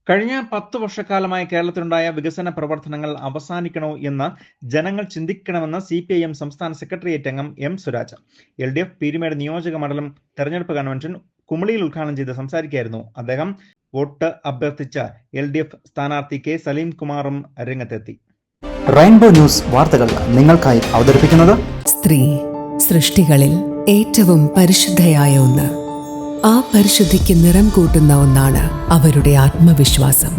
കഴിഞ്ഞ 10 വർഷക്കാലമായി കേരളത്തിലുണ്ടായ വികസന പ്രവർത്തനങ്ങൾ അവസാനിക്കണോ എന്ന് ജനങ്ങൾ ചിന്തിക്കണമെന്ന് CPIM സംസ്ഥാന സെക്രട്ടേറിയറ്റ് അംഗം M. സുരാജ്. LDF പീരുമേട് നിയോജക മണ്ഡലം തെരഞ്ഞെടുപ്പ് കൺവെൻഷൻ കുമളിയിൽ ഉദ്ഘാടനം ചെയ്ത് സംസാരിക്കുകയായിരുന്നു അദ്ദേഹം. വോട്ട് അഭ്യർത്ഥിച്ച LDF സ്ഥാനാർത്ഥി K. സലീം കുമാറും രംഗത്തെത്തി. റെയിൻബോ ന്യൂസ് വാർത്തകൾ നിങ്ങൾക്കായി അവതരിപ്പിക്കുന്നത് സ്ത്രീ സൃഷ്ടികളിൽ ഏറ്റവും പരിശുദ്ധയായ ഒന്ന്. ആ പരിശുദ്ധിക്ക് നിറം കൂട്ടുന്ന ഒന്നാണ് അവരുടെ ആത്മവിശ്വാസം.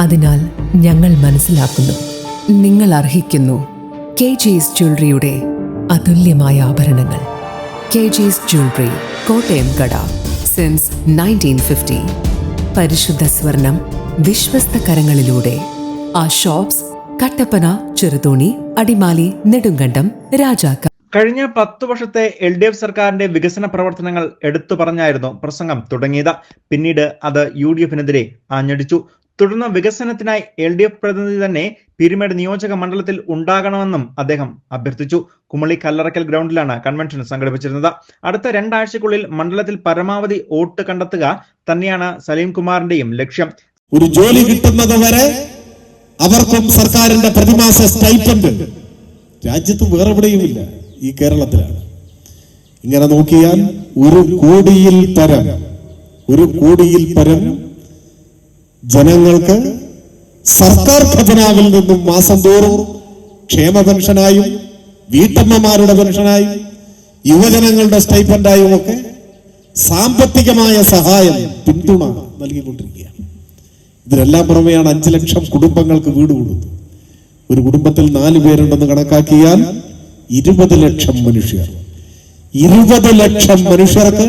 അതിനാൽ ഞങ്ങൾ മനസ്സിലാക്കുന്നു, നിങ്ങൾ അർഹിക്കുന്നു KG's ജ്വല്ലറിയുടെ അതുല്യമായ ആഭരണങ്ങൾ. KG's ജ്വല്ലറി, കോട്ടയം കട, സിൻസ് 1950. പരിശുദ്ധ സ്വർണം വിശ്വസ്ത കരങ്ങളിലൂടെ. ആ ഷോപ്സ് കട്ടപ്പന, ചെറുതോണി, അടിമാലി, നെടുങ്കണ്ടം, രാജാക്ക. കഴിഞ്ഞ 10 വർഷത്തെ LDF സർക്കാരിന്റെ വികസന പ്രവർത്തനങ്ങൾ എടുത്തു പറഞ്ഞായിരുന്നു പ്രസംഗം തുടങ്ങിയത്. പിന്നീട് അത് UDFനെതിരെ ആഞ്ഞടിച്ചു. തുടർന്ന് വികസനത്തിനായി LDF പ്രതിനിധി തന്നെ പീരുമേട് നിയോജക മണ്ഡലത്തിൽ ഉണ്ടാകണമെന്നും അദ്ദേഹം അഭ്യർത്ഥിച്ചു. കുമളി കല്ലറക്കൽ ഗ്രൗണ്ടിലാണ് കൺവെൻഷൻ സംഘടിപ്പിച്ചിരുന്നത്. അടുത്ത 2 ആഴ്ചക്കുള്ളിൽ മണ്ഡലത്തിൽ പരമാവധി വോട്ട് കണ്ടെത്തുക തന്നെയാണ് സലീം കുമാറിന്റെയും ലക്ഷ്യം. ഒരു ജോലി കിട്ടുന്നത് വരെ അവർക്കും സർക്കാരിന്റെ പ്രതിമാസ സ്റ്റൈപ്പൻഡ് രാജ്യത്ത് വേറെ എവിടെയുമില്ല, ഈ കേരളത്തിലാണ്. ഇങ്ങനെ നോക്കിയാൽ 1 കോടിയിൽ പരം ജനങ്ങൾക്ക് സർക്കാർ ഖജനാവിൽ നിന്നും മാസം തോറും ക്ഷേമ പെൻഷനായും വീട്ടമ്മമാരുടെ പെൻഷനായും യുവജനങ്ങളുടെ സ്റ്റൈപ്പൻഡായും ഒക്കെ സാമ്പത്തികമായ സഹായം, പിന്തുണ നൽകിക്കൊണ്ടിരിക്കുകയാണ്. ഇതിനെല്ലാം പുറമെയാണ് 5 ലക്ഷം കുടുംബങ്ങൾക്ക് വീട് കൊടുത്തു. ഒരു കുടുംബത്തിൽ 4 പേരുണ്ടെന്ന് കണക്കാക്കിയാൽ 20 ലക്ഷം മനുഷ്യർ. 20 ലക്ഷം മനുഷ്യർക്ക്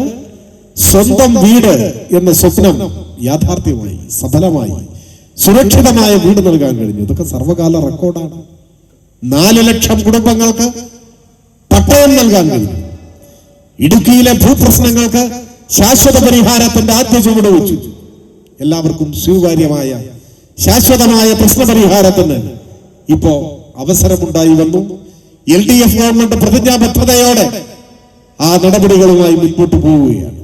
സ്വന്തം വീട് എന്ന സ്വപ്നം യാഥാർത്ഥ്യമായി, സഫലമായി, സുരക്ഷിതമായ വീട് നൽകാൻ കഴിഞ്ഞു. ഇതൊക്കെ സർവകാല റെക്കോർഡാണ്. 4 ലക്ഷം കുടുംബങ്ങൾക്ക് പട്ടയം നൽകാൻ കഴിഞ്ഞു. ഇടുക്കിയിലെ ഭൂപ്രശ്നങ്ങൾക്ക് ശാശ്വത പരിഹാരത്തിന്റെ ആദ്യ ചുവട് വെച്ചു. എല്ലാവർക്കും സ്വീകാര്യമായ ശാശ്വതമായ പ്രശ്നപരിഹാരത്തിന് ഇപ്പോ അവസരമുണ്ടായി വന്നു. LDF ഗവൺമെന്റ് പ്രതിജ്ഞാബദ്ധതയോടെ ആ നടപടികളുമായി മുൻപോട്ട് പോവുകയാണ്.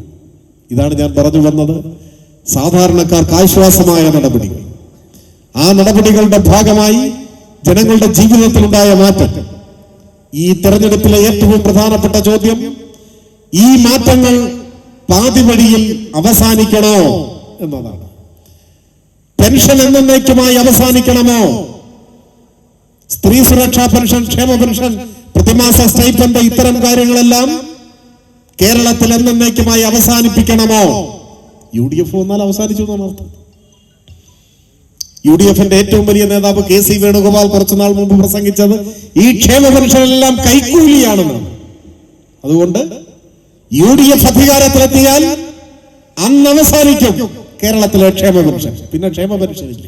ഇതാണ് ഞാൻ പറഞ്ഞു വന്നത്. സാധാരണക്കാർക്ക് ആശ്വാസമായ നടപടികൾ. ആ നടപടികളുടെ ഭാഗമായി ജനങ്ങളുടെ ജീവിതത്തിലുണ്ടായ മാറ്റം. ഈ തെരഞ്ഞെടുപ്പിലെ ഏറ്റവും പ്രധാനപ്പെട്ട ചോദ്യം, ഈ മാറ്റങ്ങൾ പാതിവഴിയിൽ അവസാനിക്കണോ എന്നതാണ്. പെൻഷൻ എന്നേക്കുമായി അവസാനിക്കണമോ? സ്ത്രീ സുരക്ഷാ പെൻഷൻ, ക്ഷേമ പെൻഷൻ, പ്രതിമാസ സ്റ്റൈപ്പൻഡ്, ഇത്തരം കാര്യങ്ങളെല്ലാം കേരളത്തിൽ എന്നേക്കുമായി അവസാനിപ്പിക്കണമോ? UDF വന്നാൽ അവസാനിച്ചു എന്നാണ് അർത്ഥം. UDFന്റെ ഏറ്റവും വലിയ നേതാവ് KC വേണുഗോപാൽ കുറച്ചുനാൾ മുമ്പ് പ്രസംഗിച്ചത് ഈ ക്ഷേമ പെൻഷൻ എല്ലാം കൈക്കൂലിയാണെന്നാണ്. അതുകൊണ്ട് UDF അധികാരത്തിലെത്തിയാൽ അന്ന് അവസാനിക്കും കേരളത്തിലെ ക്ഷേമ പെൻഷൻ. പിന്നെ ക്ഷേമ പെൻഷൻ ഇല്ല.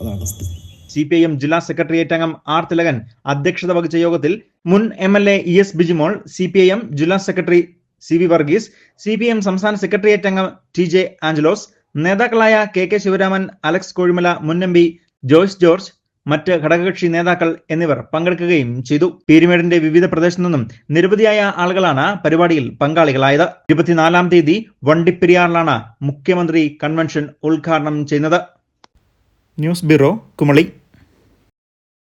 അതാണ് സ്ഥിതി. CPIM ജില്ലാ സെക്രട്ടേറിയറ്റ് അംഗം R. തിലകൻ അധ്യക്ഷത വഹിച്ച യോഗത്തിൽ മുൻ MLA ES ബിജിമോൾ, CPIM ജില്ലാ സെക്രട്ടറി CV വർഗീസ്, CPIM സംസ്ഥാന സെക്രട്ടേറിയറ്റ് അംഗം TJ ആഞ്ചലോസ്, നേതാക്കളായ KK ശിവരാമൻ, അലക്സ് കോഴിമല, മുൻ MP ജോയ്സ് ജോർജ്, മറ്റ് ഘടകകക്ഷി നേതാക്കൾ എന്നിവർ പങ്കെടുക്കുകയും ചെയ്തു. പീരുമേടിന്റെ വിവിധ പ്രദേശത്തു നിന്നും നിരവധിയായ ആളുകളാണ് പരിപാടിയിൽ പങ്കാളികളായത്. 24-ാം തീയതി വണ്ടിപ്പെരിയാറിലാണ് മുഖ്യമന്ത്രി കൺവെൻഷൻ ഉദ്ഘാടനം ചെയ്യുന്നത്. News bureau, Kumily.